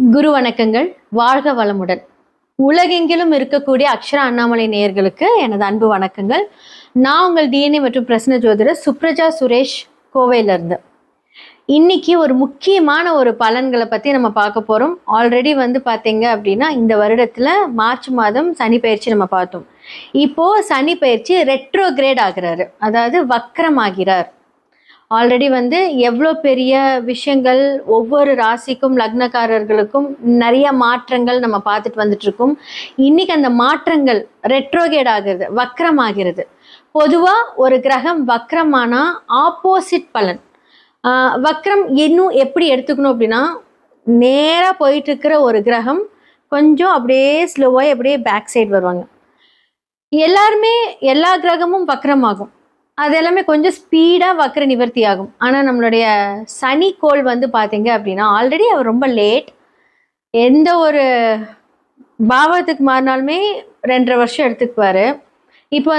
குரு வணக்கங்கள். வாழ்க வளமுடன். உலகெங்கிலும் இருக்கக்கூடிய அக்ஷரா அண்ணாமலை நேயர்களுக்கு எனது அன்பு வணக்கங்கள். நான் உங்கள் டிஎன்ஏ மற்றும் பிரசன்ன ஜோதிடர் சுப்ரஜா சுரேஷ், கோவையில இருந்து. இன்னைக்கு ஒரு முக்கியமான ஒரு பலன்களை பத்தி நம்ம பார்க்க போறோம். ஆல்ரெடி பார்த்தீங்க அப்படின்னா இந்த வருடத்துல மார்ச் மாதம் சனி பயிற்சி நம்ம பார்த்தோம். இப்போ சனி பயிற்சி ரெட்ரோகிரேட் ஆகிறாரு, அதாவது வக்ரமாகிறார். ஆல்ரெடி எவ்வளோ பெரிய விஷயங்கள் ஒவ்வொரு ராசிக்கும் லக்னக்காரர்களுக்கும் நிறைய மாற்றங்கள் நம்ம பார்த்துட்டு வந்துட்டு இருக்கோம். இன்னைக்கு அந்த மாற்றங்கள் ரெட்ரோகேட் ஆகிறது, வக்ரமாகிறது. பொதுவாக ஒரு கிரகம் வக்ரமானா ஆப்போசிட் பலன். வக்ரம் இன்னும் எப்படி எடுத்துக்கணும் அப்படின்னா, நேராக போயிட்டு இருக்கிற ஒரு கிரகம் கொஞ்சம் அப்படியே ஸ்லோவாக அப்படியே பேக் சைடு வருவாங்க. எல்லாருமே எல்லா கிரகமும் வக்ரமாகும், அது எல்லாமே கொஞ்சம் ஸ்பீடாக வக்ர நிவர்த்தி ஆகும். ஆனால் நம்மளுடைய சனி கோள் பார்த்தீங்க அப்படின்னா ஆல்ரெடி அவர் ரொம்ப லேட். எந்த ஒரு பாவத்துக்கு மாறினாலுமே 2.5 வருஷம் எடுத்துக்குவார். இப்போ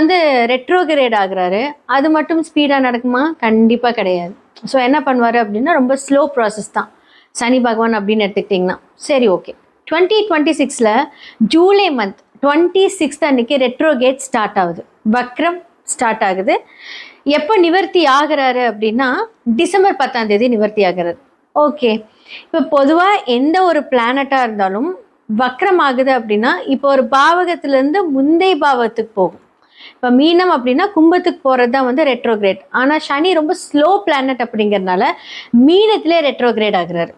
ரெட்ரோகிரேட் ஆகுறாரு. அது மட்டும் ஸ்பீடாக நடக்குமா? கண்டிப்பாக கிடையாது. ஸோ என்ன பண்ணுவார் அப்படின்னா ரொம்ப ஸ்லோ ப்ராசஸ் தான் சனி பகவான் அப்படின்னு எடுத்துக்கிட்டிங்கன்னா. சரி, ஓகே. 2026 ஜூலை மந்த் 26 அன்னைக்கு ரெட்ரோகேட் ஸ்டார்ட் ஆகுது, வக்ரம் ஸ்டார்ட் ஆகுது. எப்போ நிவர்த்தி ஆகிறாரு அப்படின்னா டிசம்பர் 10 நிவர்த்தி ஆகிறாரு. ஓகே, இப்போ பொதுவாக எந்த ஒரு பிளானட்டாக இருந்தாலும் வக்ரம் ஆகுது அப்படின்னா இப்போ ஒரு பாவகத்திலேருந்து முந்தைய பாவத்துக்கு போகும். இப்போ மீனம் அப்படின்னா கும்பத்துக்கு போகிறது தான் ரெட்ரோகிரேட். ஆனால் சனி ரொம்ப ஸ்லோ பிளானட் அப்படிங்கிறதுனால மீனத்திலே ரெட்ரோகிரேட் ஆகுறாரு.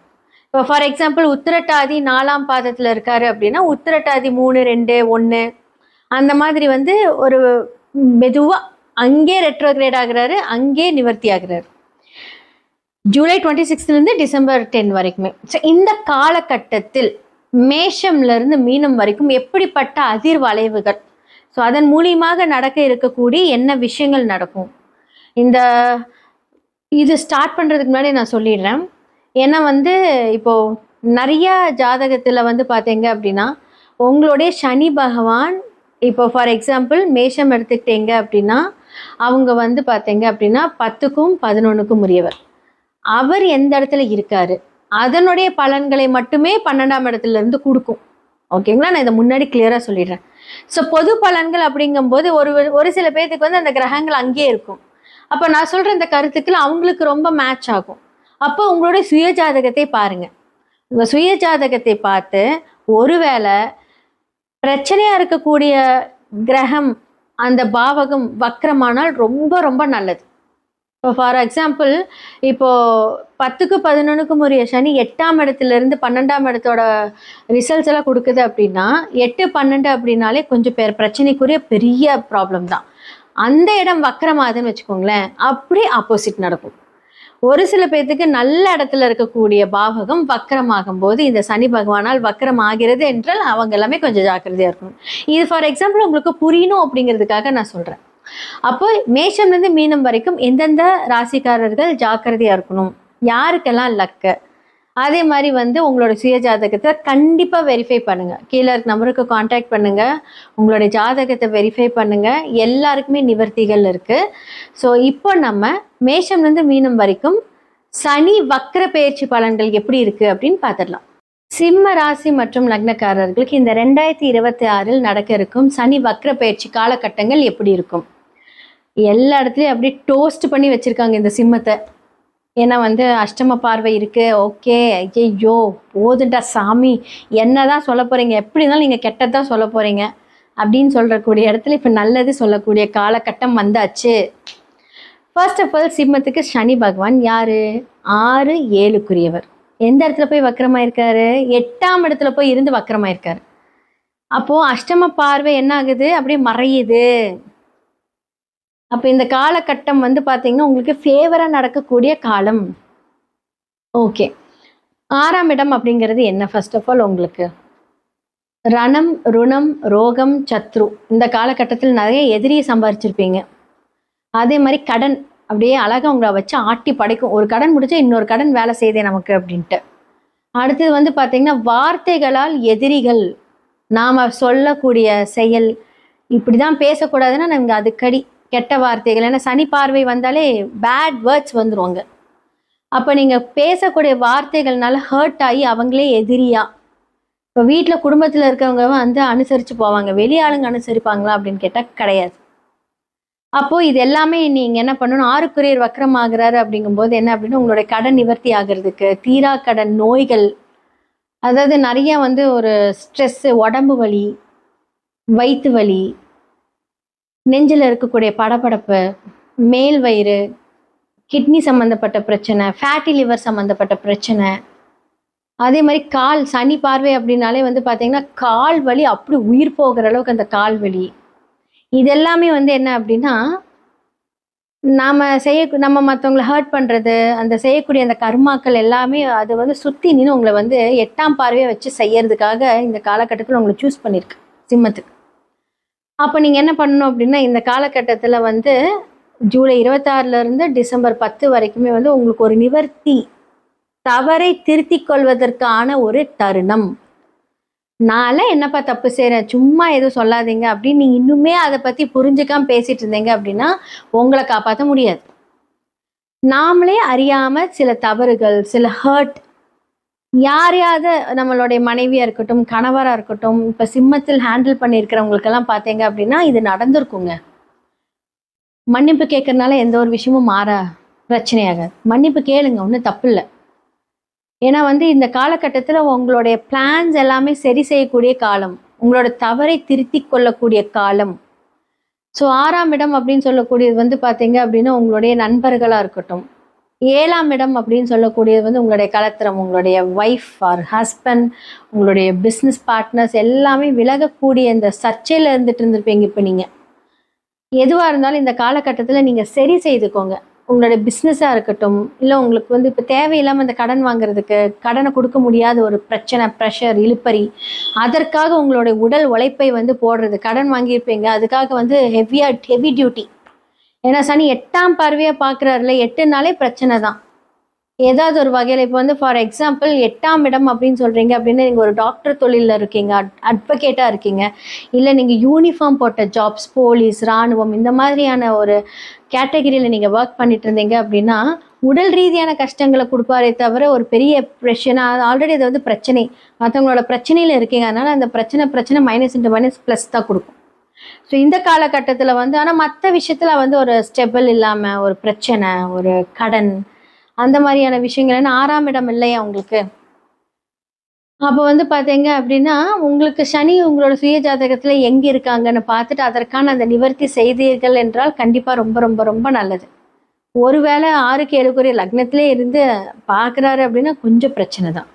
இப்போ ஃபார் எக்ஸாம்பிள் உத்திரட்டாதி 4ஆம் பாதத்தில் இருக்காரு அப்படின்னா உத்திரட்டாதி 3, 2, 1 அந்த மாதிரி ஒரு மெதுவாக அங்கே ரெட்ரோகிரேட் ஆகுறாரு, அங்கே நிவர்த்தி ஆகுறாரு. ஜூலை 26 டிசம்பர் 10 வரைக்குமே. ஸோ இந்த காலகட்டத்தில் மேஷம்லேருந்து மீனம் வரைக்கும் எப்படிப்பட்ட அதிர்வளைவுகள், ஸோ அதன் மூலியமாக நடக்க இருக்கக்கூடிய என்ன விஷயங்கள் நடக்கும், இது ஸ்டார்ட் பண்ணுறதுக்கு முன்னாடி நான் சொல்லிடுறேன். ஏன்னா இப்போது நிறைய ஜாதகத்தில் பார்த்தீங்க அப்படின்னா உங்களுடைய சனி பகவான் இப்போ ஃபார் எக்ஸாம்பிள் மேஷம் எடுத்துக்கிட்டீங்க அப்படின்னா அவங்க பார்த்தீங்க அப்படின்னா 10க்கும் 11க்கும் உரியவர். அவர் எந்த இடத்துல இருக்காரு அதனுடைய பலன்களை மட்டுமே 12ஆம் இடத்துல இருந்து கொடுக்கும். ஓகேங்களா? நான் இதை முன்னாடி கிளியராக சொல்லிடுறேன். ஸோ பொது பலன்கள் அப்படிங்கும்போது ஒரு சில பேர்த்துக்கு அந்த கிரகங்கள் அங்கேயே இருக்கும். அப்போ நான் சொல்கிற இந்த கருத்துக்கள் அவங்களுக்கு ரொம்ப மேட்ச் ஆகும். அப்போ உங்களுடைய சுய ஜாதகத்தை பாருங்க. உங்கள் சுய ஜாதகத்தை பார்த்து ஒருவேளை பிரச்சனையாக இருக்கக்கூடிய கிரகம் அந்த பாவகம் வக்ரமானால் ரொம்ப ரொம்ப நல்லது. இப்போ ஃபார் எக்ஸாம்பிள் இப்போது 10க்கு 11க்கும் உரிய சனி 8ஆம் இடத்துலேருந்து 12ஆம் இடத்தோட ரிசல்ட்ஸ் எல்லாம் கொடுக்குது அப்படின்னா 8, 12 அப்படின்னாலே கொஞ்சம் பிரச்சனைக்குரிய பெரிய ப்ராப்ளம் தான். அந்த இடம் வக்ரமாகுதுன்னு வச்சுக்கோங்களேன், அப்படி ஆப்போசிட் நடக்கும். ஒரு சில பேர்த்துக்கு நல்ல இடத்துல இருக்கக்கூடிய பாவகம் வக்ரமாகும் போது இந்த சனி பகவானால் வக்ரம் ஆகிறது என்றால் அவங்க எல்லாமே கொஞ்சம் ஜாக்கிரதையாக இருக்கணும். இது ஃபார் எக்ஸாம்பிள் உங்களுக்கு புரியணும் அப்படிங்கிறதுக்காக நான் சொல்கிறேன். அப்போ மேஷம்லேருந்து மீனம் வரைக்கும் எந்தெந்த ராசிக்காரர்கள் ஜாக்கிரதையாக இருக்கணும், யாருக்கெல்லாம் லக்கு, அதே மாதிரி உங்களோட சுய ஜாதகத்தை கண்டிப்பாக வெரிஃபை பண்ணுங்கள். கீழே இருக்க நம்பருக்கு காண்டாக்ட் பண்ணுங்கள், உங்களுடைய ஜாதகத்தை வெரிஃபை பண்ணுங்கள். எல்லாருக்குமே நிவர்த்திகள் இருக்குது. ஸோ இப்போ நம்ம மேஷம்லேருந்து மீனம் வரைக்கும் சனி வக்ர பயிற்சி பலன்கள் எப்படி இருக்குது அப்படின்னு பார்த்துடலாம். சிம்ம ராசி மற்றும் லக்னக்காரர்களுக்கு இந்த 2026 நடக்க இருக்கும் சனி வக்ர பயிற்சி காலகட்டங்கள் எப்படி இருக்கும்? எல்லா இடத்துலையும் அப்படியே டோஸ்ட் பண்ணி வச்சுருக்காங்க இந்த சிம்மத்தை. ஏன்னா அஷ்டம பார்வை இருக்குது. ஓகே, ஐயோ போதுண்டா சாமி, என்ன தான் சொல்ல போகிறீங்க, எப்படி இருந்தாலும் நீங்கள் கெட்டதான் சொல்ல போகிறீங்க அப்படின்னு சொல்கிறக்கூடிய இடத்துல இப்போ நல்லது சொல்லக்கூடிய காலகட்டம் வந்தாச்சு. ஃபர்ஸ்ட் ஆஃப் ஆல் சிம்மத்துக்கு சனி பகவான் யார்? 6, 7க்குரியவர். எந்த இடத்துல போய் வக்கரமாயிருக்காரு? 8ஆம் இடத்துல போய் இருந்து வக்கரமாயிருக்காரு. அப்போது அஷ்டம பார்வை என்ன ஆகுது? அப்படியே மறையுது. அப்போ இந்த காலகட்டம் பார்த்தீங்கன்னா உங்களுக்கு ஃபேவராக நடக்கக்கூடிய காலம். ஓகே, 6ஆம் இடம் அப்படிங்கிறது என்ன? ஃபர்ஸ்ட் ஆஃப் ஆல் உங்களுக்கு ரணம், ருணம், ரோகம், சத்ரு. இந்த காலகட்டத்தில் நிறைய எதிரியை சம்பாரிச்சிருப்பீங்க. அதே மாதிரி கடன் அப்படியே அழகாக உங்களை வச்சு ஆட்டி படைக்கும். ஒரு கடன் முடிச்சா இன்னொரு கடன் வேலை செய்தே நமக்கு அப்படின்ட்டு. அடுத்தது பார்த்தீங்கன்னா வார்த்தைகளால் எதிரிகள், நாம் சொல்லக்கூடிய செயல் இப்படி தான் பேசக்கூடாதுன்னா நமக்கு அதுக்கடி கெட்ட வார்த்தைகள். ஏன்னா சனி பார்வை வந்தாலே பேட் வேர்ட்ஸ் வந்துருவாங்க. அப்போ நீங்கள் பேசக்கூடிய வார்த்தைகள்னால ஹர்ட் ஆகி அவங்களே எதிரியா. இப்போ வீட்டில் குடும்பத்தில் இருக்கிறவங்க வந்து அனுசரித்து போவாங்க, வெளியாளுங்க அனுசரிப்பாங்களா அப்படின்னு கேட்டால் கிடையாது. அப்போது இது எல்லாமே நீங்கள் என்ன பண்ணணும், ஆறுக்குரியர் வக்ரம் ஆகுறாரு அப்படிங்கும்போது என்ன அப்படின்னா உங்களுடைய கடன் நிவர்த்தி ஆகிறதுக்கு, தீரா கடன் நோய்கள், அதாவது நிறைய வந்து ஒரு ஸ்ட்ரெஸ்ஸு, உடம்பு வலி, வயிற்று வலி, நெஞ்சில் இருக்கக்கூடிய படபடப்பு, மேல் வயிறு, கிட்னி சம்மந்தப்பட்ட பிரச்சனை, ஃபேட்டி லிவர் சம்மந்தப்பட்ட பிரச்சனை, அதே மாதிரி கால் சனி பார்வை அப்படின்னாலே வந்து பார்த்தீங்கன்னா கால் வலி அப்படி உயிர் போகிற அளவுக்கு அந்த கால் வலி. இது எல்லாமே வந்து என்ன அப்படின்னா நம்ம மற்றவங்களை ஹர்ட் பண்ணுறது, அந்த செய்யக்கூடிய அந்த கர்மாக்கள் எல்லாமே அது வந்து சுற்றி நின்று உங்களை வந்து 8ஆம் பார்வையை வச்சு செய்யறதுக்காக இந்த காலகட்டத்தில் உங்களை சூஸ் பண்ணியிருக்கு சிம்மத்துக்கு. அப்போ நீங்கள் என்ன பண்ணணும் அப்படின்னா இந்த காலகட்டத்தில் வந்து ஜூலை 26 டிசம்பர் 10 வரைக்குமே வந்து உங்களுக்கு ஒரு நிவர்த்தி, தவறை திருத்திக் கொள்வதற்கான ஒரு தருணம். நான்லாம் என்னப்பா தப்பு செய்கிறேன், சும்மா எதுவும் சொல்லாதீங்க அப்படின்னு நீங்கள் இன்னுமே அதை பற்றி புரிஞ்சுக்காம பேசிட்டு இருந்தீங்க அப்படின்னா உங்களை காப்பாற்ற முடியாது. நாமளே அறியாமல் சில தவறுகள், சில ஹர்ட், யாரையாவது நம்மளுடைய மனைவியாக இருக்கட்டும், கணவராக இருக்கட்டும், இப்போ சிம்மத்தில் ஹேண்டில் பண்ணியிருக்கிறவங்களுக்கெல்லாம் பார்த்தீங்க அப்படின்னா இது நடந்திருக்குங்க. மன்னிப்பு கேட்கறதுனால எந்த ஒரு விஷயமும் பிரச்சனையாகாது. மன்னிப்பு கேளுங்க, ஒன்றும் தப்பு இல்லை. ஏன்னா வந்து இந்த காலகட்டத்தில் உங்களுடைய பிளான்ஸ் எல்லாமே சரி செய்யக்கூடிய காலம், உங்களோட தவறை திருத்தி கொள்ளக்கூடிய காலம். ஸோ 6ஆம் இடம் அப்படின்னு சொல்லக்கூடியது வந்து பார்த்தீங்க அப்படின்னா உங்களுடைய நண்பர்களாக இருக்கட்டும். 7ஆம் இடம் அப்படின்னு சொல்லக்கூடியது வந்து உங்களுடைய கலத்திரம், உங்களுடைய ஒய்ஃப் ஆர் ஹஸ்பண்ட், உங்களுடைய பிஸ்னஸ் பார்ட்னர்ஸ் எல்லாமே விலகக்கூடிய இந்த சர்ச்சையில் இருந்துட்டு இப்போ நீங்கள் எதுவாக இருந்தாலும் இந்த காலகட்டத்தில் நீங்கள் சரி செய்துக்கோங்க. உங்களுடைய பிஸ்னஸாக இருக்கட்டும், இல்லை உங்களுக்கு வந்து இப்போ தேவையில்லாமல் இந்த கடன் வாங்குறதுக்கு, கடனை கொடுக்க முடியாத ஒரு பிரச்சனை, ப்ரெஷர், இழுப்பறி, அதற்காக உங்களுடைய உடல் உழைப்பை வந்து போடுறது, கடன் வாங்கியிருப்பீங்க அதுக்காக வந்து ஹெவி டியூட்டி. ஏன்னா சனி 8ஆம் பார்வையாக பார்க்குறாருல, 8 பிரச்சனை தான் ஏதாவது ஒரு வகையில். இப்போ வந்து ஃபார் எக்ஸாம்பிள் 8ஆம் இடம் அப்படின்னு சொல்கிறீங்க அப்படின்னா நீங்கள் ஒரு டாக்டர் தொழிலில் இருக்கீங்க, அட்வொகேட்டாக இருக்கீங்க, இல்லை நீங்கள் யூனிஃபார்ம் போட்ட ஜாப்ஸ், போலீஸ், இராணுவம், இந்த மாதிரியான ஒரு கேட்டகரியில் நீங்கள் ஒர்க் பண்ணிட்டு இருந்தீங்க அப்படின்னா உடல் ரீதியான கஷ்டங்களை கொடுப்பாரே தவிர ஒரு பெரிய பிரச்சனை, ஆல்ரெடி அது வந்து பிரச்சனை, மற்றவங்களோட பிரச்சனையில் இருக்கீங்க, அதனால் அந்த பிரச்சனை மைனஸ் இன்ட்டு மைனஸ் ப்ளஸ் தான் கொடுக்கும். ஸோ இந்த காலகட்டத்தில் வந்து ஆனால் மற்ற விஷயத்தில் வந்து ஒரு ஸ்டெபிள் இல்லாமல் ஒரு பிரச்சனை, ஒரு கடன், அந்த மாதிரியான விஷயங்கள். ஏன்னா 6ஆம் இடம் இல்லையா உங்களுக்கு. அப்போ வந்து பார்த்தீங்க அப்படின்னா உங்களுக்கு சனி உங்களோட சுய ஜாதகத்தில் எங்கே இருக்காங்கன்னு பார்த்துட்டு அதற்கான அந்த நிவர்த்தி செய்தீர்கள் என்றால் கண்டிப்பாக ரொம்ப ரொம்ப ரொம்ப நல்லது. ஒருவேளை 6க்கு 7க்குரிய லக்னத்திலே இருந்து பார்க்குறாரு அப்படின்னா கொஞ்சம் பிரச்சனை தான்.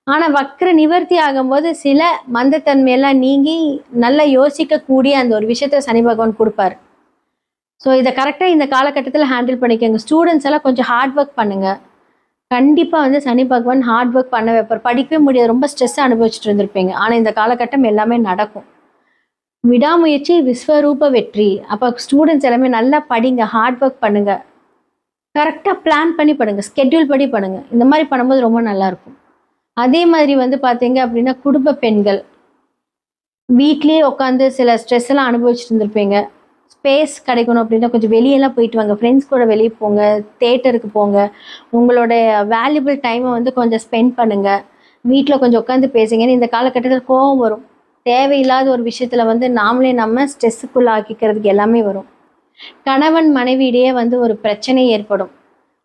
ஆனால் வக்ர நிவர்த்தி ஆகும்போது சில மந்தத்தன்மையெல்லாம் நீங்கி நல்லா யோசிக்கக்கூடிய அந்த ஒரு விஷயத்த சனி பகவான் கொடுப்பாரு. ஸோ இதை கரெக்டாக இந்த காலகட்டத்தில் ஹேண்டில் பண்ணிக்கோங்க. ஸ்டூடெண்ட்ஸ் எல்லாம் கொஞ்சம் ஹார்ட் ஒர்க் பண்ணுங்கள். கண்டிப்பாக வந்து சனி பகவான் ஹார்ட் ஒர்க் பண்ண வைப்பார். படிக்கவே முடியாது, ரொம்ப ஸ்ட்ரெஸ்ஸாக அனுபவிச்சுட்டு இருந்திருப்பீங்க. ஆனால் இந்த காலகட்டம் எல்லாமே நடக்கும். விடாமுயற்சி விஸ்வரூப வெற்றி. அப்போ ஸ்டூடெண்ட்ஸ் எல்லாமே நல்லா படிங்க, ஹார்ட் ஒர்க் பண்ணுங்கள், கரெக்டாக பிளான் பண்ணி பண்ணுங்கள், ஸ்கெட்யூல் படி பண்ணுங்கள். இந்த மாதிரி பண்ணும்போது ரொம்ப நல்லாயிருக்கும். அதே மாதிரி வந்து பார்த்தீங்க அப்படின்னா குடும்ப பெண்கள் வீட்லேயே உட்காந்து சில ஸ்ட்ரெஸ் எல்லாம் அனுபவிச்சுட்டு இருந்திருப்பீங்க. ஸ்பேஸ் கிடைக்கணும் அப்படின்னா கொஞ்சம் வெளியெல்லாம் போயிட்டு வாங்க, ஃப்ரெண்ட்ஸ் கூட வெளியே போங்க, தேட்டருக்கு போங்க, உங்களுடைய வேல்யூபிள் டைமை வந்து கொஞ்சம் ஸ்பெண்ட் பண்ணுங்கள், வீட்டில் கொஞ்சம் உட்காந்து பேசுங்கன்னு. இந்த காலகட்டத்தில் கோபம் வரும், தேவையில்லாத ஒரு விஷயத்தில் வந்து நாமளே நம்ம ஸ்ட்ரெஸ்ஸுக்குள்ளே ஆக்கிக்கிறதுக்கு எல்லாமே வரும். கணவன் மனைவியிடையே வந்து ஒரு பிரச்சனை ஏற்படும்.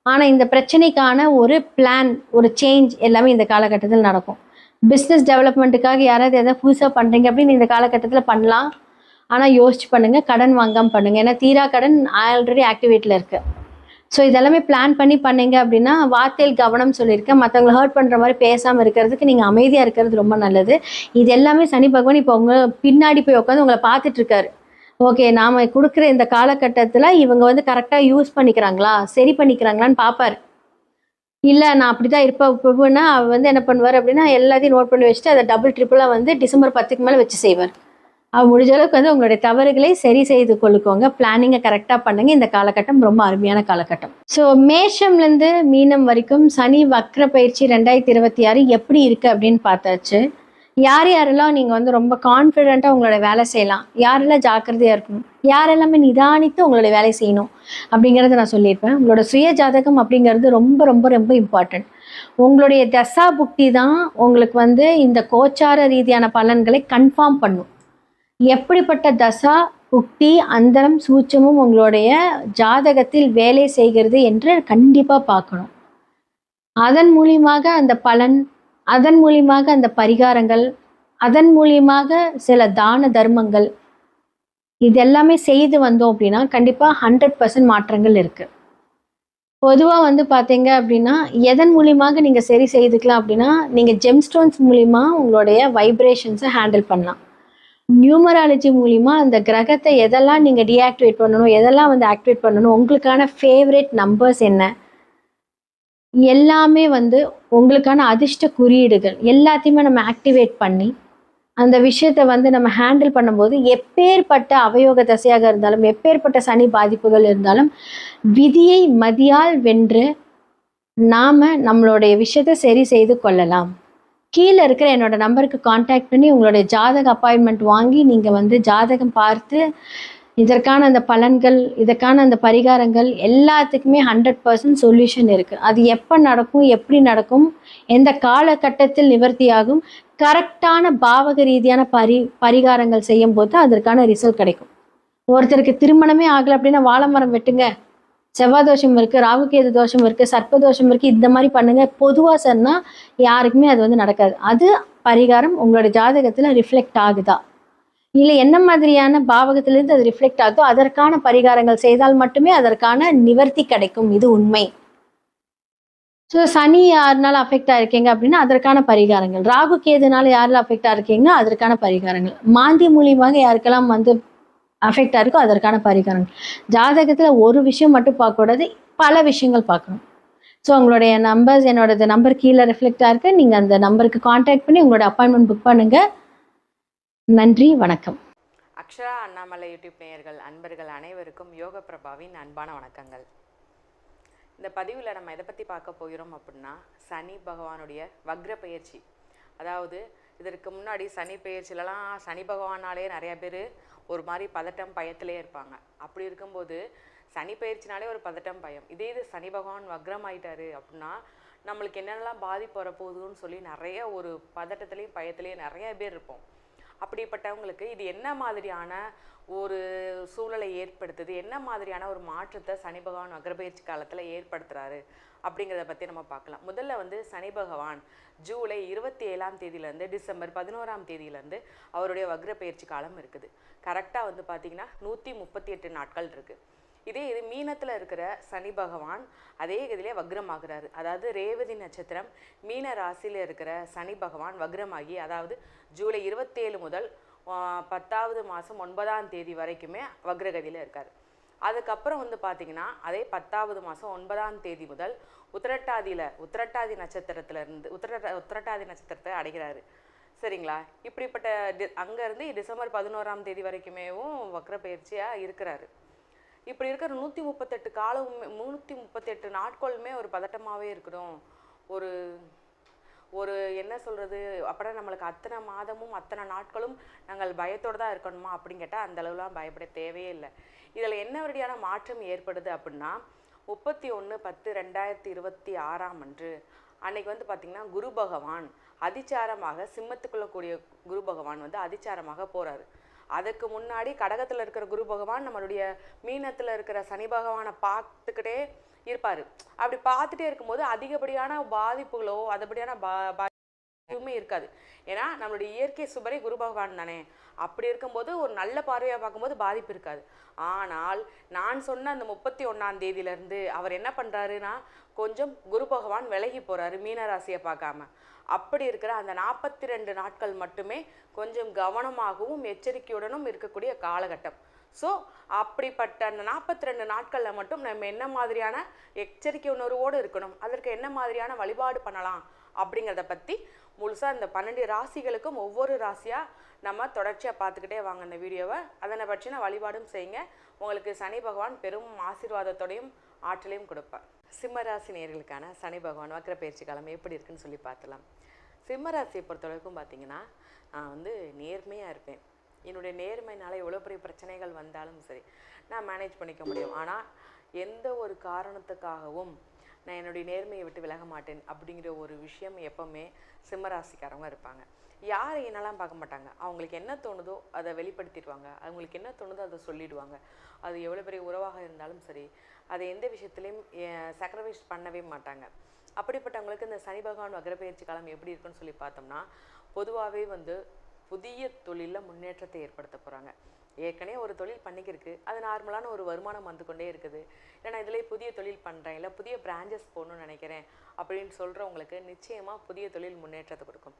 ஆனால் இந்த பிரச்சனைக்கான ஒரு பிளான், ஒரு சேஞ்ச் எல்லாமே இந்த காலகட்டத்தில் நடக்கும். பிஸ்னஸ் டெவலப்மெண்ட்டுக்காக யாராவது எதாவது புதுசாக பண்ணுறீங்க அப்படின்னு இந்த காலகட்டத்தில் பண்ணலாம். ஆனால் யோசிச்சு பண்ணுங்கள், கடன் வாங்காமல் பண்ணுங்கள். ஏன்னா தீரா கடன் ஆல்ரெடி ஆக்டிவேட்டில் இருக்குது. ஸோ இதெல்லாமே பிளான் பண்ணி பண்ணீங்க அப்படின்னா வார்த்தையில் கவனம் சொல்லியிருக்கேன். மற்றவங்களை ஹர்ட் பண்ணுற மாதிரி பேசாமல் இருக்கிறதுக்கு நீங்கள் அமைதியாக இருக்கிறது ரொம்ப நல்லது. இது எல்லாமே சனி பகவான் இப்போ உங்கள் பின்னாடி போய் உட்காந்து உங்களை பார்த்துட்ருக்காரு. ஓகே, நாம் கொடுக்குற இந்த காலகட்டத்தில் இவங்க வந்து கரெக்டாக யூஸ் பண்ணிக்கிறாங்களா, சரி பண்ணிக்கிறாங்களான்னு பார்ப்பார். இல்லை நான் அப்படி தான் இருப்பேன்னா அவர் வந்து என்ன பண்ணுவார் அப்படின்னா எல்லாத்தையும் நோட் பண்ணி வச்சுட்டு அதை டபுள் ட்ரிப்பிளாக வந்து டிசம்பர் 10க்கு மேலே வச்சு செய்வார். அவர் முடிஞ்ச அளவுக்கு வந்து உங்களுடைய தவறுகளை சரி செய்து கொள்ளுக்கோங்க, பிளானிங்கை கரெக்டாக பண்ணுங்க. இந்த காலகட்டம் ரொம்ப அருமையான காலகட்டம். ஸோ மேஷம்லேருந்து மீனம் வரைக்கும் சனி வக்ர பயிற்சி 2026 எப்படி இருக்குது அப்படின்னு பார்த்தாச்சு. யார் யாரெல்லாம் நீங்கள் வந்து ரொம்ப கான்ஃபிடென்ட்டாக உங்களோட வேலை செய்யலாம், யாரெல்லாம் ஜாக்கிரதையாக இருக்கணும், யாரெல்லாமே நிதானித்து உங்களுடைய வேலை செய்யணும் அப்படிங்கிறத நான் சொல்லியிருப்பேன். உங்களோட சுய ஜாதகம் அப்படிங்கிறது ரொம்ப ரொம்ப ரொம்ப இம்பார்ட்டன்ட். உங்களுடைய தசா புக்தி தான் உங்களுக்கு வந்து இந்த கோச்சார ரீதியான பலன்களை கன்ஃபார்ம் பண்ணும். எப்படிப்பட்ட தசா புக்தி அந்தரம் சூட்சமும் உங்களுடைய ஜாதகத்தில் வேலை செய்கிறது என்று கண்டிப்பாக பார்க்கணும். அதன் மூலியமாக அந்த பலன், அதன் மூலியமாக அந்த பரிகாரங்கள், அதன் மூலியமாக சில தான தர்மங்கள், இது எல்லாமே செய்து வந்தோம் அப்படின்னா கண்டிப்பாக 100% மாற்றங்கள் இருக்குது. பொதுவாக வந்து பார்த்தீங்க அப்படின்னா எதன் மூலியமாக நீங்கள் சரி செய்துக்கலாம் அப்படின்னா, நீங்கள் ஜெம்ஸ்டோன்ஸ் மூலிமா உங்களுடைய வைப்ரேஷன்ஸை ஹேண்டில் பண்ணலாம். நியூமராலஜி மூலிமா அந்த கிரகத்தை எதெல்லாம் நீங்கள் டீஆக்டிவேட் பண்ணணும், எதெல்லாம் வந்து ஆக்டிவேட் பண்ணணும், உங்களுக்கான ஃபேவரட் நம்பர்ஸ் என்ன, எல்லாமே வந்து உங்களுக்கான அதிர்ஷ்ட குறியீடுகள் எல்லாத்தையுமே நம்ம ஆக்டிவேட் பண்ணி அந்த விஷயத்தை வந்து நம்ம ஹேண்டில் பண்ணும்போது எப்பேற்பட்ட அவயோக தசையாக இருந்தாலும், எப்பேற்பட்ட சனி பாதிப்புகள் இருந்தாலும் விதியை மதியால் வென்று நாம் நம்மளுடைய விஷயத்தை சரி செய்து கொள்ளலாம். கீழே இருக்கிற என்னோட நம்பருக்கு காண்டாக்ட் பண்ணி உங்களுடைய ஜாதக அப்பாயின்மெண்ட் வாங்கி நீங்கள் வந்து ஜாதகம் பார்த்து இதற்கான அந்த பலன்கள், இதற்கான அந்த பரிகாரங்கள் எல்லாத்துக்குமே 100% சொல்யூஷன் இருக்குது. அது எப்போ நடக்கும், எப்படி நடக்கும், எந்த காலகட்டத்தில் நிவர்த்தியாகும், கரெக்டான பாவக ரீதியான பரிகாரங்கள் செய்யும் போது அதற்கான ரிசல்ட் கிடைக்கும். ஒருத்தருக்கு திருமணமே ஆகலை அப்படின்னா வாழை மரம் வெட்டுங்க, செவ்வாய் தோஷம் இருக்குது, ராகுகேது தோஷம் இருக்குது, சர்ப்ப தோஷம் இருக்குது, இந்த மாதிரி பண்ணுங்க. பொதுவாக சொன்னால் யாருக்குமே அது வந்து நடக்காது. அது பரிகாரம் உங்களோட ஜாதகத்தில் ரிஃப்ளெக்ட் ஆகுதா, இல்லை என்ன மாதிரியான பாவகத்திலிருந்து அது ரிஃப்ளெக்ட் ஆகுதோ அதற்கான பரிகாரங்கள் செய்தால் மட்டுமே அதற்கான நிவர்த்தி கிடைக்கும். இது உண்மை. ஸோ சனி யாருனால அஃபெக்ட் ஆயிருக்கீங்க அப்படின்னா அதற்கான பரிகாரங்கள், ராகு கேதுனால யாரெல்லாம் அஃபெக்ட் ஆயிருக்கீங்கன்னா அதற்கான பரிகாரங்கள், மாந்தி மூலியமாக யாருக்கெல்லாம் வந்து அஃபெக்ட் ஆயிருக்கோ அதற்கான பரிகாரங்கள். ஜாதகத்தில் ஒரு விஷயம் மட்டும் பார்க்கக்கூடாது, பல விஷயங்கள் பார்க்கணும். ஸோ உங்களுடைய நம்பர்ஸ், என்னோட நம்பர் கீழே ரிஃப்ளெக்ட் ஆயிருக்கு. நீங்கள் அந்த நம்பருக்கு கான்டாக்ட் பண்ணி உங்களோட அப்பாயின்மெண்ட் புக் பண்ணுங்கள். நன்றி, வணக்கம். அக்ஷரா அண்ணாமலை யூடியூப் நேயர்கள் அன்பர்கள் அனைவருக்கும் யோக பிரபாவின் அன்பான வணக்கங்கள். இந்த பதிவில் நம்ம எதை பற்றி பார்க்க போகிறோம் அப்படின்னா, சனி பகவானுடைய வக்ர பெயர்ச்சி. அதாவது இதற்கு முன்னாடி சனி பெயர்ச்சிலலாம் சனி பகவானாலே நிறைய பேர் ஒரு மாதிரி பதட்டம் பயத்திலே இருப்பாங்க. அப்படி இருக்கும்போது சனி பெயர்ச்சினாலே ஒரு பதட்டம் பயம். இது சனி பகவான் வக்ரம் ஆயிட்டாரு அப்படின்னா நம்மளுக்கு என்னென்னலாம் பாதிப்பு வரப்போகுதுன்னு சொல்லி நிறைய ஒரு பதட்டத்துலேயும் பயத்துலேயும் நிறைய பேர் இருப்போம். அப்படிப்பட்டவங்களுக்கு இது என்ன மாதிரியான ஒரு சூழலை ஏற்படுத்துது, என்ன மாதிரியான ஒரு மாற்றத்தை சனி பகவான் வக்ரபெயர்ச்சி காலத்தில் ஏற்படுத்துகிறாரு அப்படிங்கிறத பற்றி நம்ம பார்க்கலாம். முதல்ல வந்து சனி பகவான் ஜூலை 27ஆம் தேதியிலேருந்து டிசம்பர் 11ஆம் தேதியிலேருந்து அவருடைய வக்ரபெயர்ச்சி காலம் இருக்குது. கரெக்டாக வந்து பார்த்திங்கன்னா 138 நாட்கள் இருக்குது. இது மீனத்தில் இருக்கிற சனி பகவான் அதே இதிலே வக்ரமாகிறாரு. அதாவது ரேவதி நட்சத்திரம் மீன ராசியில் இருக்கிற சனி பகவான் வக்ரமாகி, அதாவது ஜூலை 27 முதல் 10வது மாதம் 9ஆம் தேதி வரைக்குமே வக்ரகதியில் இருக்கார். அதுக்கப்புறம் வந்து பார்த்திங்கன்னா அதே 10வது மாதம் 9ஆம் தேதி முதல் உத்திரட்டாதி நட்சத்திரத்திலேருந்து உத்திரட்டாதி நட்சத்திரத்தை அடைகிறாரு. சரிங்களா? இப்படிப்பட்ட அங்கேருந்து டிசம்பர் 11ஆம் தேதி வரைக்குமேவும் வக்ரப்பெயர்ச்சியாக இருக்கிறாரு. இப்படி இருக்கிற 138 நாட்களுமே ஒரு பதட்டமாகவே இருக்கணும். ஒரு என்ன சொல்கிறது, அப்புறம் நம்மளுக்கு அத்தனை மாதமும் அத்தனை நாட்களும் நாங்கள் பயத்தோடு தான் இருக்கணுமா அப்படின்னு கேட்டால் அந்த அளவுலாம் பயப்பட தேவையே இல்லை. இதில் என்ன வழியான மாற்றம் ஏற்படுது அப்படின்னா 31/10/2026 அன்று அன்னைக்கு வந்து பார்த்திங்கன்னா குரு பகவான் அதிச்சாரமாக சிம்மத்துக்குள்ள கூடிய குரு பகவான் வந்து அதிச்சாரமாக போகிறாரு. அதுக்கு முன்னாடி கடகத்தில் இருக்கிற குரு பகவான் நம்மளுடைய மீனத்தில் இருக்கிற சனி பகவானை பார்த்துக்கிட்டே இருப்பார். அப்படி பார்த்துட்டே இருக்கும்போது அதிகப்படியான பாதிப்புகளோ அதுபடியான எதுவுமே இருக்காது. ஏன்னா நம்மளுடைய இயற்கை சுபரே குரு பகவான் தானே. அப்படி இருக்கும்போது ஒரு நல்ல பார்வையாக பார்க்கும்போது பாதிப்பு இருக்காது. ஆனால் நான் சொன்ன அந்த 31ஆம் தேதியிலேருந்து அவர் என்ன பண்ணுறாருன்னா கொஞ்சம் குரு பகவான் விலகி போகிறாரு மீனராசியை பார்க்காம. அப்படி இருக்கிற அந்த 42 நாட்கள் மட்டுமே கொஞ்சம் கவனமாகவும் எச்சரிக்கையுடனும் இருக்கக்கூடிய காலகட்டம். ஸோ அப்படிப்பட்ட அந்த 42 நாட்களில் மட்டும் நம்ம என்ன மாதிரியான எச்சரிக்கை உணர்வோடு இருக்கணும், அதற்கு என்ன மாதிரியான வழிபாடு பண்ணலாம் அப்படிங்கிறத பற்றி முழுசாக இந்த 12 ராசிகளுக்கும் ஒவ்வொரு ராசியாக நம்ம தொடர்ச்சியாக பார்த்துக்கிட்டே வாங்க இந்த வீடியோவை. அதனை பற்றின வழிபாடும் செய்யுங்க. உங்களுக்கு சனி பகவான் பெரும் ஆசீர்வாதத்தோடையும் ஆற்றலையும் கொடுப்பார். சிம்ம ராசி நேயர்களுக்கான சனி பகவான் வக்ர பயிற்சி காலம் எப்படி இருக்குன்னு சொல்லி பார்த்துலாம். சிம்ம ராசியை பொறுத்தளவுக்கும் பார்த்தீங்கன்னா, நான் வந்து நேர்மையாக இருப்பேன். என்னுடைய நேர்மையினால எவ்வளோ பெரிய பிரச்சனைகள் வந்தாலும் சரி, நான் மேனேஜ் பண்ணிக்க முடியும். ஆனால் எந்த ஒரு காரணத்துக்காகவும் நான் என்னுடைய நேர்மையை விட்டு விலக மாட்டேன் அப்படிங்கிற ஒரு விஷயம் எப்போவுமே சிம்ம ராசிக்காரவங்க இருப்பாங்க. யாரை என்னெல்லாம் பார்க்க மாட்டாங்க. அவங்களுக்கு என்ன தோணுதோ அதை வெளிப்படுத்திடுவாங்க. அவங்களுக்கு என்ன தோணுதோ அதை சொல்லிடுவாங்க. அது எவ்வளோ பெரிய உறவாக இருந்தாலும் சரி, அதை எந்த விஷயத்துலையும் சாக்ரிஃபைஸ் பண்ணவே மாட்டாங்க. அப்படிப்பட்டவங்களுக்கு இந்த சனி பகவான் வக்ரப்பெயர்ச்சி காலம் எப்படி இருக்குன்னு சொல்லி பார்த்தோம்னா, பொதுவாகவே வந்து புதிய தொழிலில் முன்னேற்றத்தை ஏற்படுத்த போகிறாங்க. ஏற்கனவே ஒரு தொழில் பண்ணிக்கிருக்கு, அது நார்மலான ஒரு வருமானம் வந்து கொண்டே இருக்குது. இல்லைனா இதிலே புதிய தொழில் பண்ணுறேன், இல்லை புதிய பிரான்ச்சஸ் போகணுன்னு நினைக்கிறேன் அப்படின்னு சொல்கிறவங்களுக்கு நிச்சயமாக புதிய தொழில் முன்னேற்றத்தை கொடுக்கும்.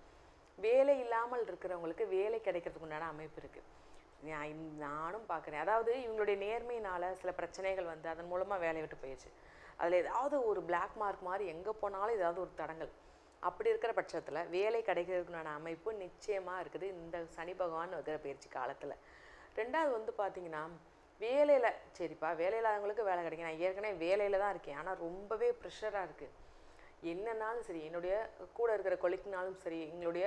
வேலை இல்லாமல் இருக்கிறவங்களுக்கு வேலை கிடைக்கிறதுக்கு உண்டான அமைப்பு இருக்குது. நானும் பார்க்குறேன். அதாவது இவங்களுடைய நேர்மையினால் சில பிரச்சனைகள் வந்து அதன் மூலமாக வேலையை விட்டு போயிடுச்சு. அதில் ஏதாவது ஒரு பிளாக் மார்க் மாதிரி எங்கே போனாலும் ஏதாவது ஒரு தடங்கள். அப்படி இருக்கிற பட்சத்தில் வேலை கிடைக்கிறதுக்குண்டான அமைப்பு நிச்சயமாக இருக்குது இந்த சனி பகவான் வக்ரப்பெயர்ச்சி காலத்தில். ரெண்டாவது வந்து பார்த்தீங்கன்னா, வேலையில் சரிப்பா வேலை இல்லாதவங்களுக்கு வேலை கிடைக்கும். நான் ஏற்கனவே வேலையில் தான் இருக்கேன், ஆனால் ரொம்பவே ப்ரெஷராக இருக்குது. என்னன்னாலும் சரி, என்னுடைய கூட இருக்கிற கொலிக்னாலும் சரி, எங்களுடைய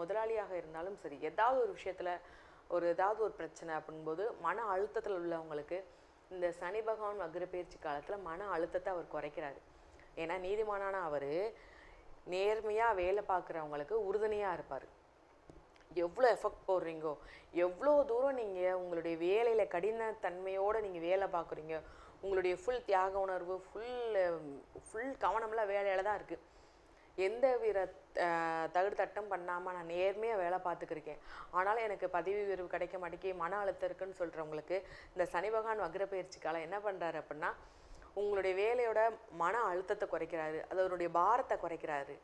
முதலாளியாக இருந்தாலும் சரி, ஏதாவது ஒரு விஷயத்தில் ஏதாவது ஒரு பிரச்சனை அப்படின்போது மன அழுத்தத்தில் உள்ளவங்களுக்கு இந்த சனி பகவான் வக்ரப்பெயர்ச்சி காலத்தில் மன அழுத்தத்தை அவர் குறைக்கிறாரு. ஏன்னா நீதிமானான அவர் நேர்மையாக வேலை பார்க்குறவங்களுக்கு உறுதுணையாக இருப்பார். எவ்வளோ எஃபெக்ட் போடுறீங்கோ, எவ்வளோ தூரம் நீங்கள் உங்களுடைய வேலையில் கடினத்தன்மையோடு நீங்கள் வேலை பார்க்குறீங்க, உங்களுடைய ஃபுல் தியாக உணர்வு, ஃபுல் கவனம்லாம் வேலையில் தான் இருக்குது. எந்த வித தகுடு தட்டம் பண்ணாமல் நான் நேர்மையாக வேலை பார்த்துக்கிருக்கேன், ஆனாலும் எனக்கு பதவி உயர்வு கிடைக்க மாட்டேங்கி மன அழுத்தம் இருக்குன்னு சொல்கிறவங்களுக்கு இந்த சனி பகவான் வக்ரப்பெயர்ச்சி காலம் என்ன பண்ணுறாரு அப்படின்னா, உங்களுடைய வேலையோட மன அழுத்தத்தை குறைக்கிறாரு, அதனுடைய பாரத்தை குறைக்கிறாரு.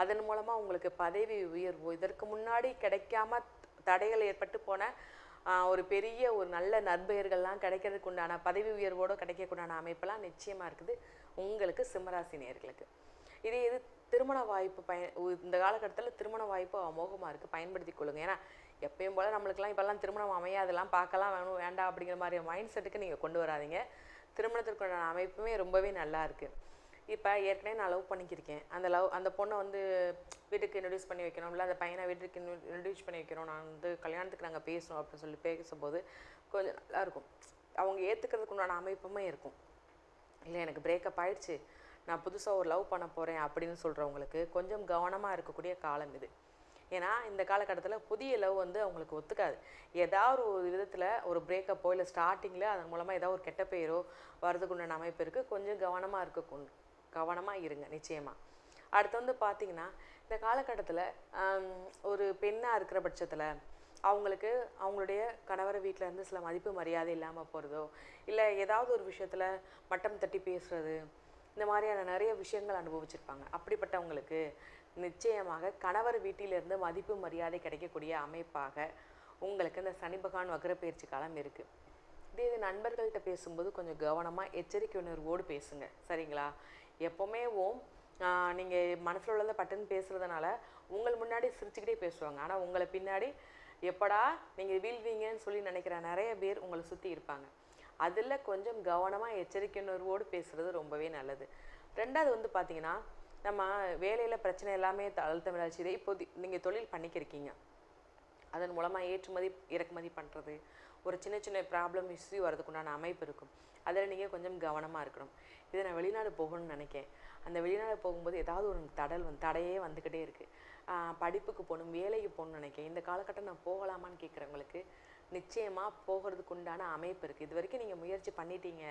அதன் மூலமாக உங்களுக்கு பதவி உயர்வு, இதற்கு முன்னாடி கிடைக்காம தடைகள் ஏற்பட்டு போன ஒரு பெரிய ஒரு நல்ல நற்பெயர்கள்லாம் கிடைக்கிறதுக்கு உண்டான பதவி உயர்வோடு கிடைக்கக்கூடான அமைப்பெல்லாம் நிச்சயமாக இருக்குது உங்களுக்கு சிம்மராசி நேயர்களுக்கு. இது திருமண வாய்ப்பு இந்த காலகட்டத்தில் திருமண வாய்ப்பு அமோகமாக இருக்குது, பயன்படுத்தி கொள்ளுங்க. ஏன்னா எப்பயும் போல் நம்மளுக்கெல்லாம் இப்போல்லாம் திருமணம் அமையாதெல்லாம் பார்க்கலாம் வேண்டாம் அப்படிங்கிற மாதிரி மைண்ட் செட்டுக்கு நீங்கள் கொண்டு வராதிங்க. திருமணத்திற்குண்டான அமைப்புமே ரொம்பவே நல்லா இருக்குது. இப்போ ஏற்கனவே நான் லவ் பண்ணிக்கிருக்கேன், அந்த பொண்ணை வந்து வீட்டுக்கு இன்ட்ரடியூஸ் பண்ணி வைக்கணும், இல்லை அந்த பையனை வீட்டுக்கு இன்ட்ரடியூஸ் பண்ணி வைக்கணும், நான் வந்து கல்யாணத்துக்கு நாங்கள் பேசணும் அப்படின்னு சொல்லி பேசும்போது கொஞ்சம் நல்லாயிருக்கும். அவங்க ஏற்றுக்கிறதுக்கு உண்டான அமைப்புமே இருக்கும். இல்லை எனக்கு பிரேக்கப் ஆகிடுச்சு, நான் புதுசாக ஒரு லவ் பண்ண போகிறேன் அப்படின்னு சொல்கிறவங்களுக்கு கொஞ்சம் கவனமாக இருக்கக்கூடிய காலம் இது. ஏன்னா இந்த காலகட்டத்தில் புதிய லவ் வந்து அவங்களுக்கு ஒத்துக்காது. ஏதாவது ஒரு விதத்தில் ஒரு பிரேக்கப்போ இல்லை ஸ்டார்டிங்கில் அதன் மூலமாக ஏதாவது ஒரு கெட்ட பெயரோ வரதுக்குண்டான அமைப்பு இருக்குது. கொஞ்சம் கவனமாக இருங்க நிச்சயமாக. அடுத்து வந்து பார்த்திங்கன்னா, இந்த காலகட்டத்தில் ஒரு பெண்ணாக இருக்கிற பட்சத்தில் அவங்களுக்கு அவங்களுடைய கணவரை வீட்டில் இருந்து சில மதிப்பு மரியாதை இல்லாமல் போகிறதோ, இல்லை ஏதாவது ஒரு விஷயத்தில் மட்டம் தட்டி பேசுகிறது, இந்த மாதிரியான நிறைய விஷயங்கள் அனுபவிச்சிருப்பாங்க. அப்படிப்பட்டவங்களுக்கு நிச்சயமாக கணவர் வீட்டிலிருந்து மதிப்பு மரியாதை கிடைக்கக்கூடிய அமைப்பாக உங்களுக்கு இந்த சனி பகவான் வக்ரப்பெயர்ச்சி காலம் இருக்குது. இதே நண்பர்கள்ட்ட பேசும்போது கொஞ்சம் கவனமாக எச்சரிக்கை உணர்வோடு பேசுங்க, சரிங்களா? எப்போவுமே நீங்கள் மனசில் உள்ளதை பட்டுன்னு பேசுகிறதுனால உங்கள் முன்னாடி சிரிச்சுக்கிட்டே பேசுவாங்க, ஆனால் உங்களை பின்னாடி எப்படா நீங்கள் வீழ்வீங்கன்னு சொல்லி நினைக்கிற நிறைய பேர் உங்களை சுற்றி இருப்பாங்க. அதில் கொஞ்சம் கவனமாக எச்சரிக்கை உணர்வோடு பேசுகிறது ரொம்பவே நல்லது. ரெண்டாவது வந்து பார்த்திங்கன்னா, நம்ம வேலையில் பிரச்சனை எல்லாமே அழுத்தம் விளாச்சு. இதை இப்போது நீங்கள் தொழில் பண்ணிக்கிருக்கீங்க, அதன் மூலமாக ஏற்றுமதி இறக்குமதி பண்ணுறது, ஒரு சின்ன சின்ன ப்ராப்ளம் இஷ்யூ வரதுக்குண்டான அமைப்பு இருக்கும். அதில் நீங்கள் கொஞ்சம் கவனமாக இருக்கணும். இதை நான் வெளிநாடு போகணும்னு நினைக்கிறேன், அந்த வெளிநாடு போகும்போது ஏதாவது ஒரு தடையே வந்துக்கிட்டே இருக்குது. படிப்புக்கு போகணும், வேலைக்கு போகணும்னு நினைக்கிறேன், இந்த காலகட்டம் நான் போகலாமான்னு கேட்குறவங்களுக்கு நிச்சயமாக போகிறதுக்கு உண்டான அமைப்பு இருக்குது. இது வரைக்கும் நீங்கள் முயற்சி பண்ணிட்டீங்க,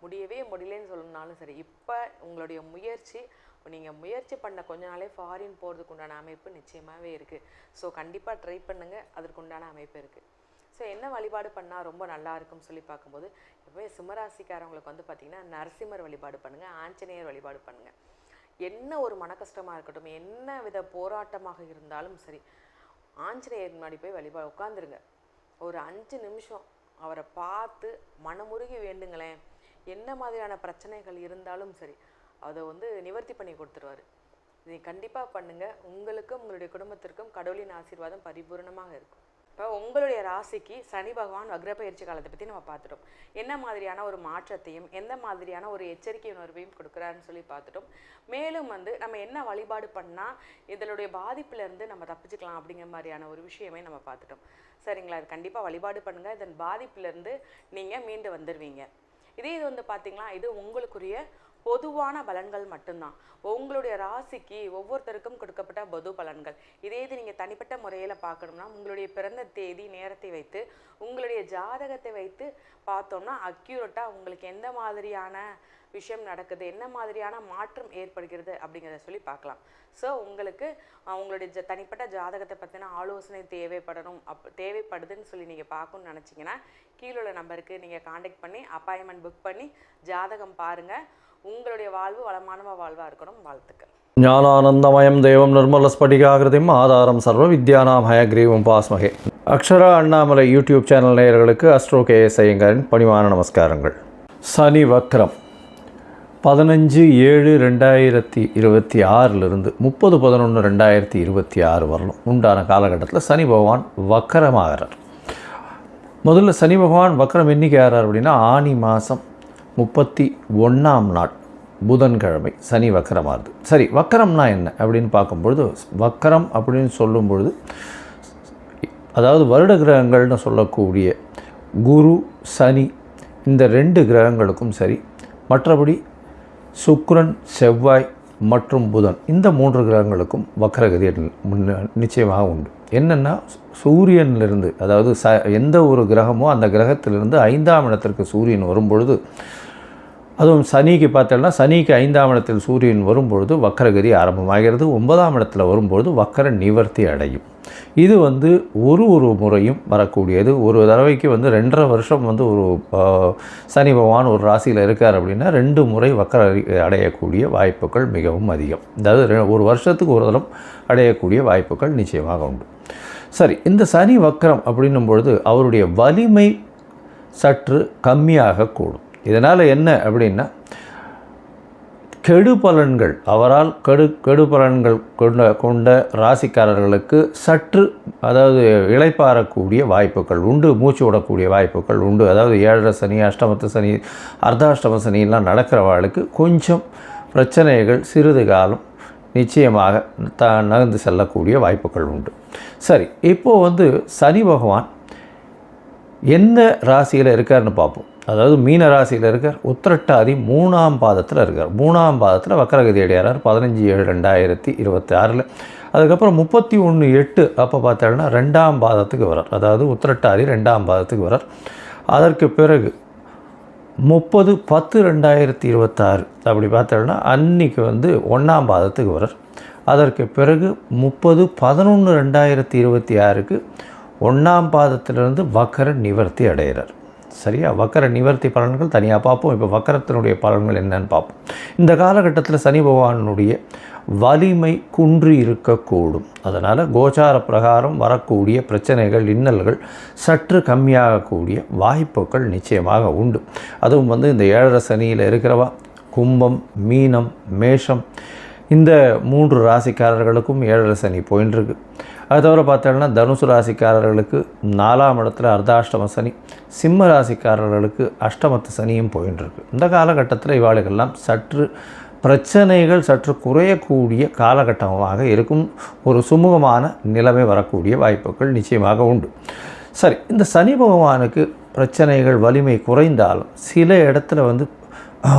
முடியவே முடியலன்னு சொல்லணும்னாலும் சரி, இப்போ உங்களுடைய முயற்சி நீங்கள் முயற்சி பண்ண கொஞ்ச நாளே ஃபாரின் போகிறதுக்கு உண்டான அமைப்பு நிச்சயமாகவே இருக்குது. ஸோ கண்டிப்பாக ட்ரை பண்ணுங்கள், அதற்கு உண்டான அமைப்பு இருக்குது. ஸோ என்ன வழிபாடு பண்ணால் ரொம்ப நல்லா இருக்கும்னு சொல்லி பார்க்கும்போது, எப்போவே சிம்மராசிக்காரவங்களுக்கு வந்து பார்த்திங்கன்னா நரசிம்மர் வழிபாடு பண்ணுங்கள், ஆஞ்சநேயர் வழிபாடு பண்ணுங்கள். என்ன ஒரு மன கஷ்டமாக இருக்கட்டும், என்ன வித போராட்டமாக இருந்தாலும் சரி, ஆஞ்சநேயர் முன்னாடி போய் உட்காந்துருங்க. ஒரு 5 நிமிஷம் அவரை பார்த்து மனமுருகி வேண்டுங்களேன். என்ன மாதிரியான பிரச்சனைகள் இருந்தாலும் சரி, அதை வந்து நிவர்த்தி பண்ணி கொடுத்துருவார். இதை கண்டிப்பாக பண்ணுங்கள். உங்களுக்கும் உங்களுடைய குடும்பத்திற்கும் கடவுளின் ஆசீர்வாதம் பரிபூர்ணமாக இருக்கும். இப்போ உங்களுடைய ராசிக்கு சனி பகவான் வக்ரப்பெயர்ச்சி காலத்தை பற்றி நம்ம பார்த்துட்டோம். என்ன மாதிரியான ஒரு மாற்றத்தையும் எந்த மாதிரியான ஒரு எச்சரிக்கை உணர்வையும் கொடுக்குறான்னு சொல்லி பார்த்துட்டோம். மேலும் வந்து நம்ம என்ன வழிபாடு பண்ணால் இதனுடைய பாதிப்புலேருந்து நம்ம தப்பிச்சுக்கலாம் அப்படிங்கிற மாதிரியான ஒரு விஷயமே நம்ம பார்த்துட்டோம். சரிங்களா? அது கண்டிப்பாக வழிபாடு பண்ணுங்கள். இதன் பாதிப்புலேருந்து நீங்கள் மீண்டு வந்துடுவீங்க. இது வந்து பார்த்திங்களா, இது உங்களுக்குரிய பொதுவான பலன்கள் மட்டும்தான். உங்களுடைய ராசிக்கு ஒவ்வொருத்தருக்கும் கொடுக்கப்பட்ட பொது பலன்கள். இதே இது நீங்கள் தனிப்பட்ட முறையில் பார்க்கணும்னா உங்களுடைய பிறந்த தேதி நேரத்தை வைத்து உங்களுடைய ஜாதகத்தை வைத்து பார்த்தோம்னா அக்யூரேட்டாக உங்களுக்கு எந்த மாதிரியான விஷயம் நடக்குது, என்ன மாதிரியான மாற்றம் ஏற்படுகிறது அப்படிங்கிறத சொல்லி பார்க்கலாம். ஸோ உங்களுக்கு உங்களுடைய தனிப்பட்ட ஜாதகத்தை பற்றின ஆலோசனை தேவைப்படுதுன்னு சொல்லி நீங்கள் பார்க்கணுன்னு நினச்சிங்கன்னா கீழே உள்ள நம்பருக்கு நீங்கள் காண்டாக்ட் பண்ணி அப்பாயின்மெண்ட் புக் பண்ணி ஜாதகம் பாருங்கள். உங்களுடைய வாழ்வு வளமான வாழ்வாக இருக்கணும். வாழ்த்துக்கள். ஞானானந்தமயம் தேவம் நிர்மலஸ்படிகாகிருதிம் ஆதாரம் சர்வ வித்யானாம் ஹயக்ரீவம் பாஸ்மகே. அக்ஷரா அண்ணாமலை யூடியூப் சேனல் நேயர்களுக்கு அஸ்ட்ரோ கேஎஸ் ஐயங்காரின் பணிவான நமஸ்காரங்கள். சனி வக்ரம் 15/7/2026 30/11/2026 வரலும் உண்டான காலகட்டத்தில் சனி பகவான் வக்கரமாகிறார். முதல்ல சனி பகவான் வக்கரம் என்றைக்கு ஆகிறார் அப்படின்னா ஆனி மாதம் 31ஆம் நாள் புதன்கிழமை சனி வக்கரமாகுது. சரி, வக்கரம்னா என்ன அப்படின்னு பார்க்கும்பொழுது, வக்கரம் அப்படின்னு சொல்லும்பொழுது அதாவது வருட கிரகங்கள்னு சொல்லக்கூடிய குரு சனி இந்த 2 கிரகங்களுக்கும் சரி, மற்றபடி சுக்கிரன் செவ்வாய் மற்றும் புதன் இந்த 3 கிரகங்களுக்கும் வக்கரகதி நிச்சயமாக உண்டு. என்னென்னா சூரியனிலிருந்து, அதாவது எந்த ஒரு கிரகமோ அந்த கிரகத்திலிருந்து 5ஆம் இடத்திற்கு சூரியன் வரும்பொழுது, அதுவும் சனிக்கு பார்த்தோம்னா சனிக்கு 5ஆம் இடத்தில் சூரியன் வரும்பொழுது வக்கரகதி ஆரம்பமாகிறது. 9ஆம் இடத்துல வரும்பொழுது வக்கர நிவர்த்தி அடையும். இது வந்து ஒரு முறையும் வரக்கூடியது. ஒரு தடவைக்கு 2.5 வருஷம் ஒரு சனி பகவான் ஒரு ராசியில் இருக்கார் அப்படின்னா 2 முறை வக்கர அடையக்கூடிய வாய்ப்புகள் மிகவும் அதிகம். அதாவது ஒரு வருஷத்துக்கு ஒரு தரம் அடையக்கூடிய வாய்ப்புகள் நிச்சயமாக உண்டு. சரி, இந்த சனி வக்கரம் அப்படின்னும் பொழுது அவருடைய வலிமை சற்று கம்மியாக கூடும். இதனால் என்ன அப்படின்னா கெடு பலன்கள், அவரால் கெடு பலன்கள் கொண்ட ராசிக்காரர்களுக்கு சற்று அதாவது இளைப்பாறக்கூடிய வாய்ப்புகள் உண்டு, மூச்சு விடக்கூடிய வாய்ப்புகள் உண்டு. அதாவது 7.5 சனி, அஷ்டமத்து சனி, அர்த்தாஷ்டம சனியெல்லாம் நடக்கிறவர்களுக்கு கொஞ்சம் பிரச்சனைகள் சிறிது காலம் நிச்சயமாக நகர்ந்து செல்லக்கூடிய வாய்ப்புகள் உண்டு. சரி, இப்போது சனி பகவான் என்ன ராசியில் இருக்காருன்னு பார்ப்போம். அதாவது மீன ராசியில் இருக்கார், உத்திரட்டாதி 3ஆம் பாதத்தில் இருக்கார். 3ஆம் பாதத்தில் வக்கரகதி அடையார் 15/7/2026. அதுக்கப்புறம் 31/8 அப்போ பார்த்தோம்னா 2ஆம் பாதத்துக்கு வரார். அதாவது உத்திரட்டாதி 2ஆம் பாதத்துக்கு வரார். அதற்கு பிறகு 30/10/2026 அப்படி பார்த்தோம்னா அன்றைக்கி 1ஆம் பாதத்துக்கு வரார். அதற்கு பிறகு 30/11/2026 1ஆம் பாதத்திலிருந்து வக்கர நிவர்த்தி அடைகிறார். சரியா? வக்கர நிவர்த்தி பலன்கள் தனியாக பார்ப்போம். இப்போ வக்கரத்தினுடைய பலன்கள் என்னன்னு பார்ப்போம். இந்த காலகட்டத்தில் சனி பகவானுடைய வலிமை குன்றி இருக்கக்கூடும். அதனால் கோச்சார பிரகாரம் வரக்கூடிய பிரச்சனைகள், இன்னல்கள் சற்று கம்மியாகக்கூடிய வாய்ப்புகள் நிச்சயமாக உண்டு. அதுவும் இந்த 7.5 சனியில் இருக்கிறவா கும்பம், மீனம், மேஷம் இந்த 3 ராசிக்காரர்களுக்கும் 7.5 சனி போயின்ட்டுருக்கு. அது தவிர பார்த்தோம்னா தனுசு ராசிக்காரர்களுக்கு 4ஆம் இடத்துல அர்த்தாஷ்டம சனி, சிம்ம ராசிக்காரர்களுக்கு அஷ்டமத்து சனியும் போயின்ட்டுருக்கு. இந்த காலகட்டத்தில் இவாளுக்கெல்லாம் சற்று பிரச்சனைகள் சற்று குறையக்கூடிய காலகட்டமாக இருக்கும். ஒரு சுமூகமான நிலைமை வரக்கூடிய வாய்ப்புகள் நிச்சயமாக உண்டு. சரி, இந்த சனி பகவானுக்கு பிரச்சனைகள் வலிமை குறைந்தாலும் சில இடத்துல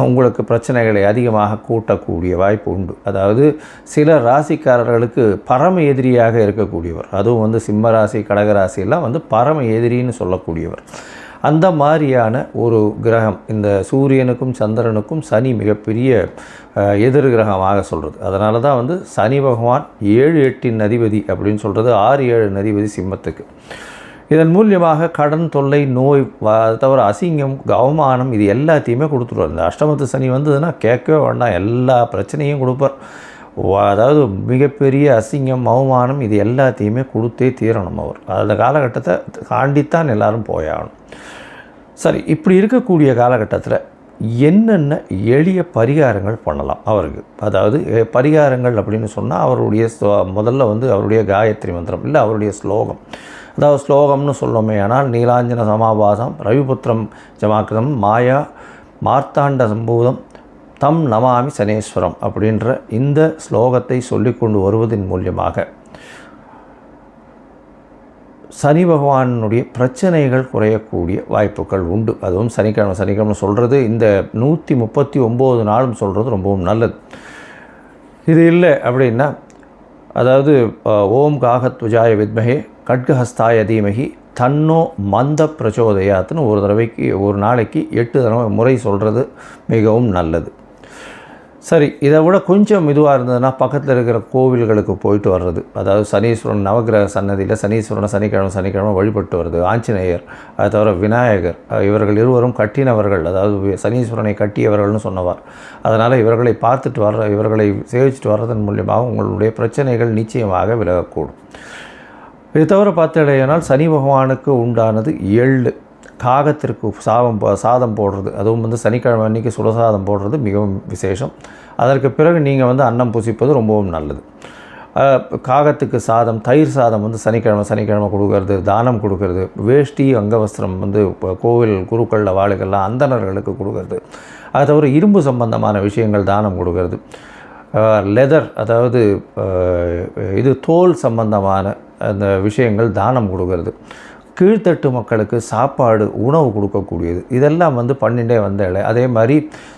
உங்களுக்கு பிரச்சனைகளை அதிகமாக கூட்டக்கூடிய வாய்ப்பு உண்டு. அதாவது சில ராசிக்காரர்களுக்கு பரம எதிரியாக இருக்கக்கூடியவர், அதுவும் சிம்ம ராசி, கடகராசியெல்லாம் பரம எதிரின்னு சொல்லக்கூடியவர். அந்த மாதிரியான ஒரு கிரகம் இந்த சூரியனுக்கும் சந்திரனுக்கும் சனி மிகப்பெரிய எதிர் கிரகமாக சொல்கிறது. அதனால தான் சனி பகவான் 7-8 அதிபதி அப்படின்னு சொல்கிறது. 6-7 அதிபதி சிம்மத்துக்கு. இதன் மூலியமாக கடன் தொல்லை, நோய், தவிர அசிங்கம், அவமானம் இது எல்லாத்தையுமே கொடுத்துருவார். இந்த அஷ்டமத்து சனி வந்ததுன்னா கேட்கவே வேண்டாம், எல்லா பிரச்சனையும் கொடுப்பார். அதாவது மிகப்பெரிய அசிங்கம், அவமானம் இது எல்லாத்தையுமே கொடுத்தே தீரணும் அவர். அந்த காலகட்டத்தை தாண்டித்தான் எல்லாரும் போயாகணும். சரி, இப்படி இருக்கக்கூடிய காலகட்டத்தில் என்னென்ன எளிய பரிகாரங்கள் பண்ணலாம் அவருக்கு? அதாவது பரிகாரங்கள் அப்படின்னு சொன்னால் அவருடைய முதல்ல அவருடைய காயத்ரி மந்திரம் இல்லை அவருடைய ஸ்லோகம், அதாவது ஸ்லோகம்னு சொல்லணுமே ஆனால் நீலாஞ்சன சமாபாசம் ரவிபுத்திரம் ஜமாக்கிரம் மாயா மார்த்தாண்ட சம்பூதம் தம் நமாமி சனேஸ்வரம் அப்படின்ற இந்த ஸ்லோகத்தை சொல்லிக்கொண்டு வருவதன் மூலியமாக சனி பகவானுடைய பிரச்சனைகள் குறையக்கூடிய வாய்ப்புகள் உண்டு. அதுவும் சனிக்கிழமை சொல்கிறது இந்த 139 நாளும் சொல்கிறது ரொம்பவும் நல்லது. இது இல்லை அப்படின்னா, அதாவது ஓம் காகத்வஜாய வித்மஹே கட்கஹஸ்தாய தீமஹி தன்னோ மந்த பிரச்சோதயாத்துன்னு ஒரு நாளைக்கு 8 தடவை முறை சொல்கிறது மிகவும் நல்லது. சரி, இதை விட கொஞ்சம் இதுவாக இருந்ததுன்னா பக்கத்தில் இருக்கிற கோவில்களுக்கு போயிட்டு வர்றது, அதாவது சனீஸ்வரன் நவகிரக சன்னதியில் சனீஸ்வரனை சனிக்கிழமை வழிபட்டு வருது. ஆஞ்சநேயர், அதை தவிர விநாயகர், இவர்கள் இருவரும் கட்டினவர்கள், அதாவது சனீஸ்வரனை கட்டியவர்கள்னு சொன்னவர். அதனால் இவர்களை இவர்களை சேவிச்சுட்டு வர்றதன் மூலியமாக உங்களுடைய பிரச்சனைகள் நிச்சயமாக விலகக்கூடும். இது தவிர பார்த்தீங்கன்னா சனி பகவானுக்கு உண்டானது எள்ளு, காகத்திற்கு சாதம் போடுறது, அதுவும் சனிக்கிழமை அன்றைக்கி சுடசாதம் போடுறது மிகவும் விசேஷம். அதற்கு பிறகு நீங்கள் அன்னம் புசிப்பது ரொம்பவும் நல்லது. காகத்துக்கு சாதம், தயிர் சாதம் சனிக்கிழமை கொடுக்கறது, தானம் கொடுக்கறது, வேஷ்டி அங்கவஸ்திரம் கோவில் குருக்களில் வாழுகள்லாம் அந்தணர்களுக்கு கொடுக்கறது, அது தவிர இரும்பு சம்பந்தமான விஷயங்கள் தானம் கொடுக்கறது, லெதர் அதாவது இது தோல் சம்பந்தமான அந்த விஷயங்கள் தானம் கொடுக்கறது, கீழ்த்தட்டு மக்களுக்கு சாப்பாடு உணவு கொடுக்கக்கூடியது, இதெல்லாம் பண்ணிகிட்டே வந்தாலே. அதே மாதிரி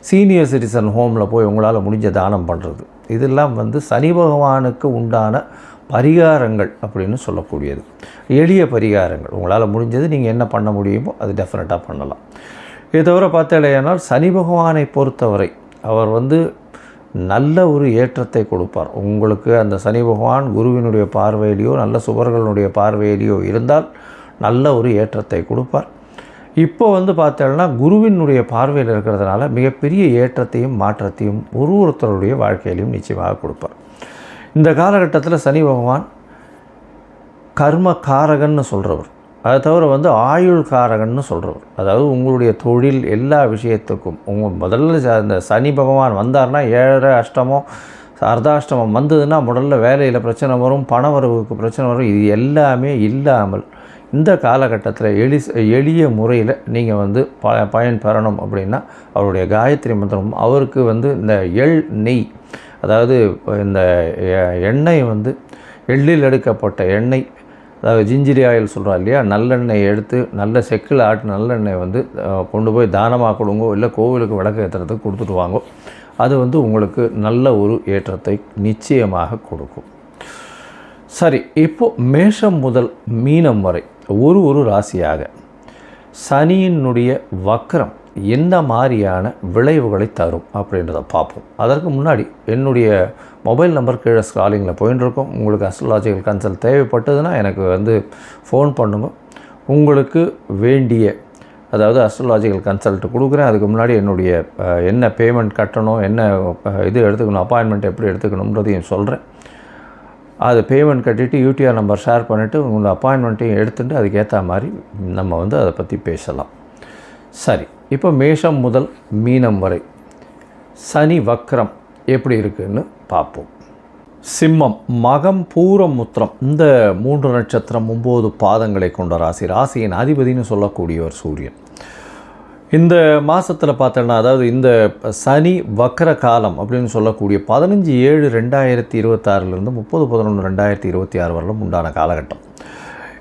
சீனியர் சிட்டிசன் ஹோமில் போய் உங்களால் முடிஞ்ச தானம் பண்ணுறது, இதெல்லாம் சனி பகவானுக்கு உண்டான பரிகாரங்கள் அப்படின்னு சொல்லக்கூடியது. எளிய பரிகாரங்கள் உங்களால் முடிஞ்சது நீங்கள் என்ன பண்ண முடியுமோ அது டெஃபினட்டாக பண்ணலாம். இதை தவிர பார்த்தாலேயானால் சனி பகவானை பொறுத்தவரை அவர் நல்ல ஒரு ஏற்றத்தை கொடுப்பார் உங்களுக்கு. அந்த சனி பகவான் குருவினுடைய பார்வையிலையோ நல்ல சுபர்களுடைய பார்வையிலையோ இருந்தால் நல்ல ஒரு ஏற்றத்தை கொடுப்பார். இப்போ பார்த்தோம்னா குருவினுடைய பார்வையில் இருக்கிறதுனால மிகப்பெரிய ஏற்றத்தையும் மாற்றத்தையும் ஒருத்தருடைய வாழ்க்கையிலையும் நிச்சயமாக கொடுப்பார். இந்த காலகட்டத்தில் சனி பகவான் கர்ம காரகன்னு சொல்கிறவர், அதை தவிர ஆயுள் காரகன்னு சொல்கிறவர். அதாவது உங்களுடைய தொழில் எல்லா விஷயத்துக்கும் முதல்ல அந்த சனி பகவான் வந்தார்னா 7 அஷ்டமம் அர்த்தாஷ்டமம் வந்ததுன்னா முதல்ல வேலையில் பிரச்சனை வரும், பணவரவுக்கு பிரச்சனை வரும். இது எல்லாமே இல்லாமல் இந்த காலகட்டத்தில் எளிய முறையில் நீங்கள் பயன் பெறணும் அப்படின்னா அவருடைய காயத்ரி மந்திரம், அவருக்கு இந்த நெய், அதாவது இந்த எண்ணெய் எள்ளில் எடுக்கப்பட்ட எண்ணெய், அதாவது ஜிஞ்சிரி ஆயில் சொல்கிறோம் இல்லையா, நல்லெண்ணெய் எடுத்து நல்ல செக்கில் ஆட்டு நல்லெண்ணெய் கொண்டு போய் தானமாக கொடுங்கோ, இல்லை கோவிலுக்கு விளக்கு ஏற்றுறதுக்கு கொடுத்துட்டு வாங்கோ. அது உங்களுக்கு நல்ல ஒரு ஏற்றத்தை நிச்சயமாக கொடுக்கும். சரி, இப்போது மேஷம் முதல் மீனம் வரை ஒரு ராசியாக சனியினுடைய வக்ரம் என்ன மாதிரியான விளைவுகளை தரும் அப்படின்றத பார்ப்போம். அதற்கு முன்னாடி என்னுடைய மொபைல் நம்பர் கீழே ஸ்க்ராலிங்கில் போயின்னு இருக்கோம். உங்களுக்கு அஸ்ட்ராலாஜிக்கல் கன்சல்ட் தேவைப்பட்டதுன்னா எனக்கு ஃபோன் பண்ணுங்க. உங்களுக்கு வேண்டிய அதாவது அஸ்ட்ராலாஜிக்கல் கன்சல்ட் கொடுக்குறேன். அதுக்கு முன்னாடி என்னுடைய என்ன பேமெண்ட் கட்டணும், என்ன இது எடுத்துக்கணும், அப்பாயின்மெண்ட் எப்படி எடுத்துக்கணுன்றதையும் சொல்கிறேன். அது பேமெண்ட் கட்டிவிட்டு யூடிஆர் நம்பர் ஷேர் பண்ணிவிட்டு உங்களோட அப்பாயின்மெண்ட்டையும் எடுத்துகிட்டு அதுக்கேற்ற மாதிரி நம்ம அதை பற்றி பேசலாம். சரி, இப்போ மேஷம் முதல் மீனம் வரை சனி வக்ரம் எப்படி இருக்குதுன்னு பார்ப்போம். சிம்மம், மகம், பூரம், உத்திரம் இந்த 3 நட்சத்திரம் 9 பாதங்களை கொண்ட ராசியின் அதிபதினு சொல்லக்கூடியவர் சூரியன். இந்த மாதத்தில் பார்த்தோன்னா, அதாவது இந்த சனி வக்ர காலம் அப்படின்னு சொல்லக்கூடிய 15/7/2026 30/11/2026 வரலும் உண்டான காலகட்டம்.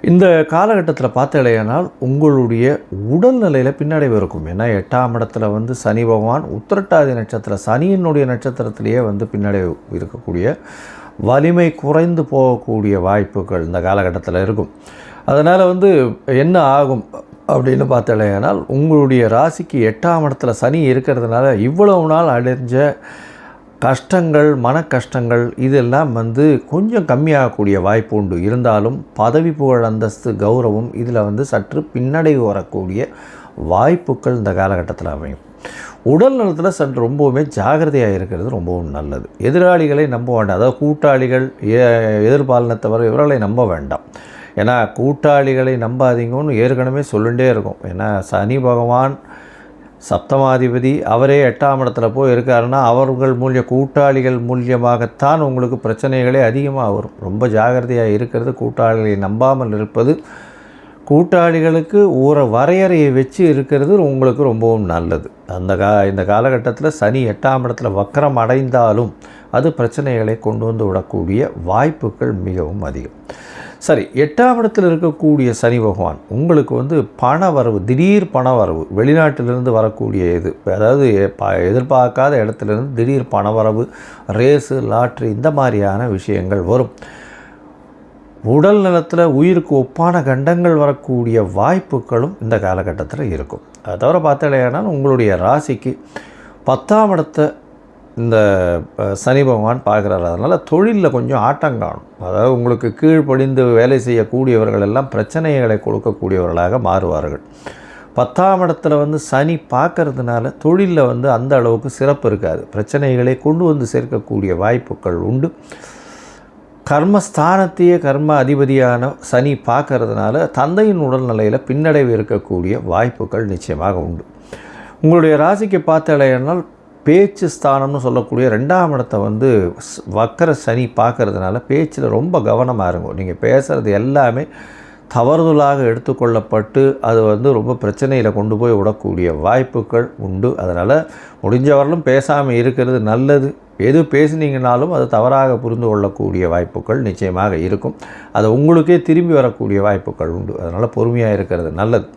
இந்த காலகட்டத்தில் பார்த்தலையானால் உங்களுடைய உடல்நிலையில் பின்னடைவு இருக்கும். ஏன்னா 8ஆம் இடத்துல சனி பகவான் உத்திரட்டாதி நட்சத்திரம் சனியினுடைய நட்சத்திரத்திலேயே பின்னடைவு இருக்கக்கூடிய வலிமை குறைந்து போகக்கூடிய வாய்ப்புகள் இந்த காலகட்டத்தில் இருக்கும். அதனால் என்ன ஆகும் அப்படின்னு பார்த்தலையானால் உங்களுடைய ராசிக்கு 8ஆம் இடத்துல சனி இருக்கிறதுனால இவ்வளவு நாள் அடைஞ்ச கஷ்டங்கள், மன கஷ்டங்கள் இதெல்லாம் கொஞ்சம் கம்மியாகக்கூடிய வாய்ப்பு உண்டு. இருந்தாலும் பதவி, புகழ், அந்தஸ்து, கௌரவம் இதில் சற்று பின்னடைவு வரக்கூடிய வாய்ப்புகள் இந்த காலகட்டத்தில் அமையும். உடல் நலத்தில் சற்று ரொம்பவுமே ஜாகிரதையாக இருக்கிறது ரொம்பவும் நல்லது. எதிராளிகளை நம்ப வேண்டாம். அதாவது கூட்டாளிகள், எதிர்பாலினத்தவர் இவர்களை நம்ப வேண்டாம். ஏன்னா கூட்டாளிகளை நம்பாதீங்கன்னு ஏற்கனவே சொல்லிகிட்டே இருக்கும். ஏன்னா சனி பகவான் சப்தமாதிபதி அவரே 8ஆம் இடத்துல போய் இருக்காருன்னா அவர்கள் கூட்டாளிகள் மூலியமாகத்தான் உங்களுக்கு பிரச்சனைகளே அதிகமாக வரும். ரொம்ப ஜாகிரதையாக இருக்கிறது, கூட்டாளிகளை நம்பாமல் இருப்பது, கூட்டாளிகளுக்கு ஒரு வரையறையை வச்சு இருக்கிறது உங்களுக்கு ரொம்பவும் நல்லது. இந்த காலகட்டத்தில் சனி 8ஆம் இடத்துல வக்கரம் அடைந்தாலும் அது பிரச்சனைகளை கொண்டு வந்து விடக்கூடிய வாய்ப்புகள் மிகவும் அதிகம். சரி, 8ஆம் இடத்தில் இருக்கக்கூடிய சனி பகவான் உங்களுக்கு வந்து பண வரவு, திடீர் பண வரவு, வெளிநாட்டிலிருந்து வரக்கூடிய இது, அதாவது எதிர்பார்க்காத இடத்துலேருந்து திடீர் பண வரவு, ரேஸு, லாட்ரி, இந்த மாதிரியான விஷயங்கள் வரும். உடல் நலத்தில் உயிருக்கு ஒப்பான கண்டங்கள் வரக்கூடிய வாய்ப்புகளும் இந்த காலகட்டத்தில் இருக்கும். அதை தவிர பார்த்தாலேனால் உங்களுடைய ராசிக்கு 10ஆம் இடத்தை இந்த சனி பகவான் பார்க்குறாரு. அதனால் தொழிலில் கொஞ்சம் ஆட்டம் காணும். அதாவது உங்களுக்கு கீழ்ப்படிந்து வேலை செய்யக்கூடியவர்கள் எல்லாம் பிரச்சனைகளை கொடுக்கக்கூடியவர்களாக மாறுவார்கள். 10ஆம் இடத்துல வந்து சனி பார்க்கறதுனால தொழிலில் வந்து அந்த அளவுக்கு சிறப்பு இருக்காது. பிரச்சனைகளை கொண்டு வந்து சேர்க்கக்கூடிய வாய்ப்புகள் உண்டு. கர்மஸ்தானத்தையே கர்ம அதிபதியான சனி பார்க்கறதுனால தந்தையின் உடல்நிலையில் பின்னடைவு இருக்கக்கூடிய வாய்ப்புகள் நிச்சயமாக உண்டு. உங்களுடைய ராசிக்கு பார்த்தாலேனால் பேச்சு ஸ்தானம்னு சொல்லக்கூடிய 2ஆம் இடத்தை வந்து வக்கர சனி பார்க்கறதுனால பேச்சில் ரொம்ப கவனமாக இருக்கும். நீங்கள் பேசுகிறது எல்லாமே தவறுதலாக எடுத்துக்கொள்ளப்பட்டு அது வந்து ரொம்ப பிரச்சனையில் கொண்டு போய் விடக்கூடிய வாய்ப்புகள் உண்டு. அதனால் முடிஞ்சவரையிலும் பேசாமல் இருக்கிறது நல்லது. எது பேசினீங்கனாலும் அது தவறாக புரிந்து கொள்ளக்கூடிய வாய்ப்புகள் நிச்சயமாக இருக்கும். அது உங்களுக்கே திரும்பி வரக்கூடிய வாய்ப்புகள் உண்டு. அதனால் பொறுமையாக இருக்கிறது நல்லது.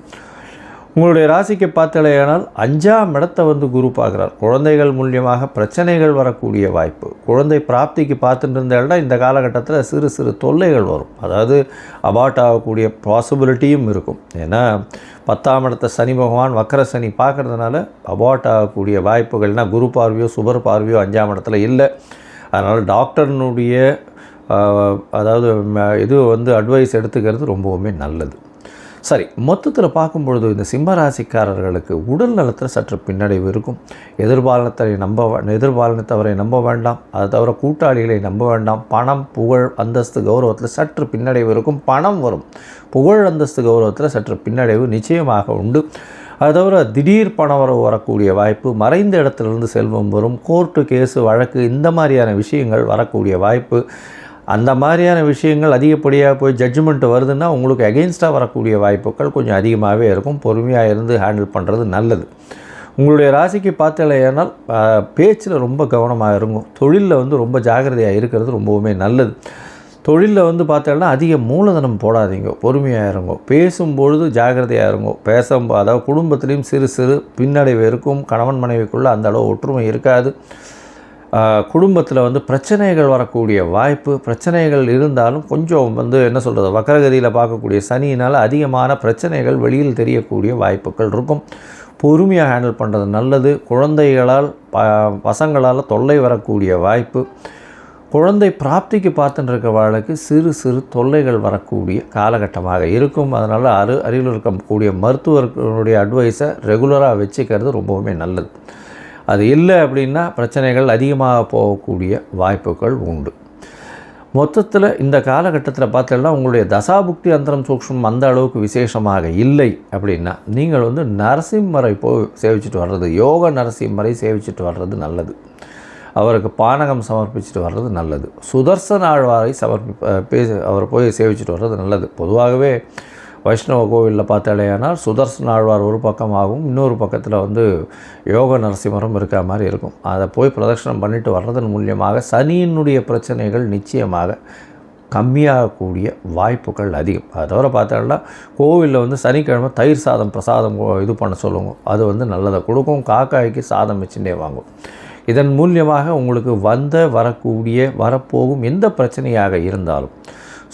உங்களுடைய ராசிக்கு பார்த்தாலேயானால் 5ஆம் இடத்தை வந்து குரு பார்க்குறார். குழந்தைகள் மூலியமாக பிரச்சனைகள் வரக்கூடிய வாய்ப்பு. குழந்தை பிராப்திக்கு பார்த்துட்டு இருந்தால்னா இந்த காலகட்டத்தில் சிறு சிறு தொல்லைகள் வரும். அதாவது அபார்ட் ஆகக்கூடிய பாசிபிலிட்டியும் இருக்கும். ஏன்னா 10ஆம் இடத்தை சனி பகவான் வக்கர சனி பார்க்குறதுனால அபார்ட் ஆகக்கூடிய வாய்ப்புகள்னால் குரு பார்வையோ சுபர் பார்வையோ 5ஆம் இடத்துல இல்லை. அதனால் டாக்டர்னுடைய அதாவது இது வந்து அட்வைஸ் எடுத்துக்கிறது ரொம்பவுமே நல்லது. சரி, மொத்தத்தில் பார்க்கும்பொழுது இந்த சிம்மராசிக்காரர்களுக்கு உடல் நலத்தில் சற்று பின்னடைவு இருக்கும். எதிர்பாலினத்தவரை நம்ப வேண்டாம். அதை தவிர கூட்டாளிகளை நம்ப வேண்டாம். பணம், புகழ், அந்தஸ்து, கௌரவத்தில் சற்று பின்னடைவு இருக்கும். பணம் வரும், புகழ், அந்தஸ்து, கௌரவத்தில் சற்று பின்னடைவு நிச்சயமாக உண்டு. அது தவிர திடீர் பணவரவு வரக்கூடிய வாய்ப்பு, மறைந்த இடத்துலேருந்து செல்வம் வரும், கோர்ட்டு கேஸு வழக்கு இந்த மாதிரியான விஷயங்கள் வரக்கூடிய வாய்ப்பு. அந்த மாதிரியான விஷயங்கள் அதிகப்படியாக போய் ஜட்ஜ்மெண்ட் வருதுன்னா உங்களுக்கு அகெயின்ஸ்டாக வரக்கூடிய வாய்ப்புகள் கொஞ்சம் அதிகமாகவே இருக்கும். பொறுமையாக இருந்து ஹேண்டில் பண்ணுறது நல்லது. உங்களுடைய ராசிக்கு பார்த்தாலேயானால் பேச்சில் ரொம்ப கவனமாக இருக்கும். தொழிலில் வந்து ரொம்ப ஜாக்கிரதையாக இருக்கிறது ரொம்பவுமே நல்லது. தொழிலில் வந்து பார்த்தோன்னா அதிக மூலதனம் போடாதீங்க, பொறுமையாக இருங்கோ. பேசும்பொழுது ஜாக்கிரதையாக இருங்கோ. அதாவது குடும்பத்துலேயும் சிறு சிறு பின்னடைவு இருக்கும். கணவன் மனைவிக்குள்ளே அந்த அளவு ஒற்றுமை இருக்காது. குடும்பத்தில் வந்து பிரச்சனைகள் வரக்கூடிய வாய்ப்பு. பிரச்சனைகள் இருந்தாலும் கொஞ்சம் வந்து என்ன சொல்கிறது, வக்கரகதியில் பார்க்கக்கூடிய சனியினால் அதிகமான பிரச்சனைகள் வெளியில் தெரியக்கூடிய வாய்ப்புகள் இருக்கும். பொறுமையாக ஹேண்டில் பண்ணுறது நல்லது. குழந்தைகளால் பசங்களால் தொல்லை வரக்கூடிய வாய்ப்பு. குழந்தை பிராப்திக்கு பார்த்துட்டு இருக்க வாழ்க்கை சிறு சிறு தொல்லைகள் வரக்கூடிய காலகட்டமாக இருக்கும். அதனால் அருகில் இருக்கக்கூடிய மருத்துவர்களுடைய அட்வைஸை ரெகுலராக வச்சுக்கிறது ரொம்பவுமே நல்லது. அது இல்லை அப்படின்னா பிரச்சனைகள் அதிகமாக போகக்கூடிய வாய்ப்புகள் உண்டு. மொத்தத்தில் இந்த காலகட்டத்தில் பார்த்தீங்கன்னா உங்களுடைய தசாபுக்தி அந்தரம் சூக்ஷ்மம் அந்த அளவுக்கு விசேஷமாக இல்லை அப்படின்னா நீங்கள் வந்து நரசிம்மரை போய் சேவிச்சுட்டு வர்றது, யோக நரசிம்மரை சேவிச்சுட்டு வர்றது நல்லது. அவருக்கு பானகம் சமர்ப்பிச்சுட்டு வர்றது நல்லது. சுதர்சன ஆழ்வாரை அவர் போய் சேவிச்சுட்டு வர்றது நல்லது. பொதுவாகவே வைஷ்ணவ கோவிலில் பார்த்தாலேயானால் சுதர்சன ஆழ்வார் ஒரு பக்கமாகவும் இன்னொரு பக்கத்தில் வந்து யோக நரசிம்மரும் இருக்கிற மாதிரி இருக்கும். அதை போய் பிரதட்சணம் பண்ணிட்டு வர்றதன் மூலியமாக சனியினுடைய பிரச்சனைகள் நிச்சயமாக கம்மியாகக்கூடிய வாய்ப்புகள் அதிகம். அதை தவிர பார்த்தோம்னா கோவிலில் வந்து சனிக்கிழமை தயிர் சாதம் பிரசாதம் இது பண்ண சொல்லுவோம். அது வந்து நல்லதை கொடுக்கும். காக்காய்க்கு சாதம் வச்சுட்டே வாங்கும். இதன் மூலியமாக உங்களுக்கு வரப்போகும் எந்த பிரச்சனையாக இருந்தாலும்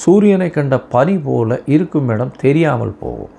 சூரியனை கண்ட பனி போல இருக்கும் இடம் தெரியாமல் போகும்.